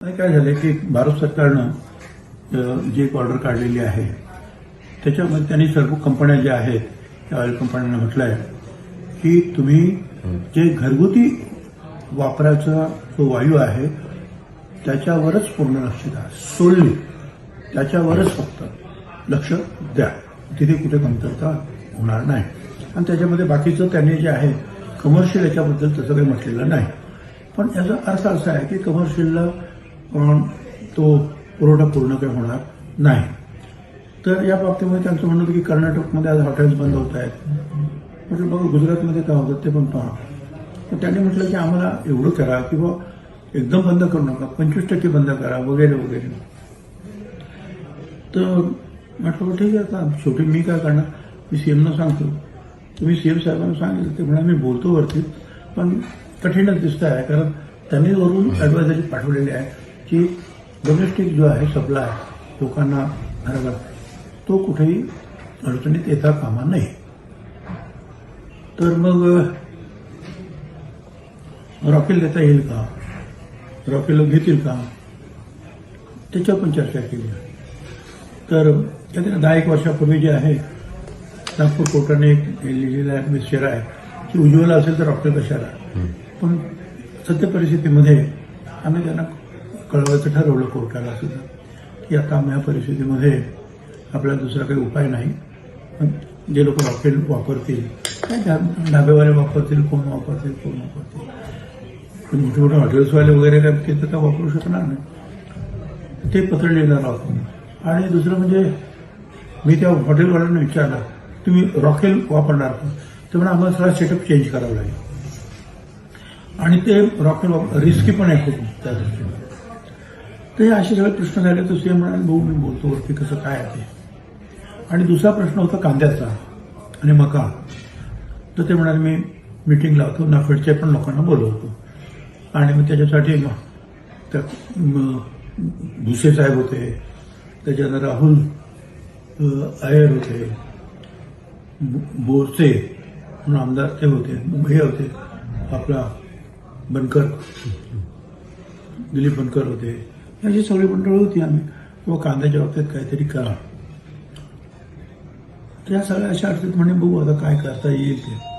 आणि काय झालं की भारत सरकारनं जी एक ऑर्डर काढलेली आहे त्याच्यामध्ये त्यांनी सर्व कंपन्या ज्या आहेत त्या ऑइल कंपन्यांना म्हटलं आहे की तुम्ही जे घरगुती वापराचा जो वायू आहे त्याच्यावरच पूर्ण लक्ष द्या, सोडली त्याच्यावरच फक्त लक्ष द्या, तिथे कुठे कमतरता होणार नाही. आणि त्याच्यामध्ये बाकीचं त्यांनी जे आहे कमर्शियल याच्याबद्दल तसं काही म्हटलेलं नाही. पण याचा अर्थ असा आहे की कमर्शियलला तो पुरवठा पूर्ण काही होणार नाही. तर या बाबतीमध्ये त्यांचं म्हणणं होतं की कर्नाटकमध्ये आज हॉटेल्स बंद होत आहेत. म्हटलं बघा गुजरातमध्ये काय होतं ते पण पहा. तर त्यांनी म्हटलं की आम्हाला एवढं करा किंवा एकदम बंद करू नका, 25% बंद करा वगैरे वगैरे. तर म्हटलं ठीक आहे, का शेवटी मी काय करणार, मी सीएमना सांगतो. तुम्ही सीएम साहेबांना सांगितलं ते म्हणा मी बोलतो वरती, पण कठीणच दिसत आहे कारण त्यांनी वरून ॲडवायझरी पाठवलेली आहे की डोमेस्टिक जो आहे सप्लाय लोकांना घराघर तो कुठेही अडचणीत येता कामा नये. तर मग रॉकेल देता येईल का, रॉकेल घेतील का, त्याच्यावर पण चर्चा केली. तर त्याने 10-1 वर्षापूर्वी जे आहे नागपूर कोर्टाने एक लिहिलेला विषय आहे की उज्ज्वला असेल तर रॉकेल कशाला. पण सत्य परिस्थितीमध्ये आम्ही त्यांना कळवायचं ठरवलं कोर्टाला सुद्धा की आता आम्ही या परिस्थितीमध्ये आपल्याला दुसरा काही उपाय नाही. जे लोक रॉकेल वापरतील, काय ढाबेवाले वापरतील, कोण वापरतील. पण मोठे मोठे हॉटेल्सवाले वगैरे काय तिथं काय वापरू शकणार नाही. ते पत्र लिहिणार आहोत. आणि दुसरं म्हणजे मी त्या हॉटेलवाल्यांना विचारलं तुम्ही रॉकेल वापरणार का, ते म्हणा आम्हाला सगळा सेटअप चेंज करावं लागेल. आणि ते रॉकेल रिस्की पण आहे खूप त्या दृष्टीने. तर हे असे सगळे प्रश्न झाले. तर सीएम म्हणाले भाऊ मी बोलतो वरती कसं काय आहे ते. आणि दुसरा प्रश्न होता कांद्याचा आणि मका. तर ते म्हणाले मी मीटिंग लावतो, नाफेडच्या पण लोकांना बोलवतो. आणि मग त्याच्यासाठी त्या भुसे साहेब होते, त्याच्यानंतर राहुल अय्यर होते, बोरसे म्हणून आमदार ते होते, हे होते आपला बनकर, दिलीप बनकर होते. अशी सगळी मंडळी होती. आम्ही किंवा कांद्याच्या बाबतीत काहीतरी करा. त्या सगळ्या अशा अडचणीत म्हणे बघू आता काय करता येईल ते.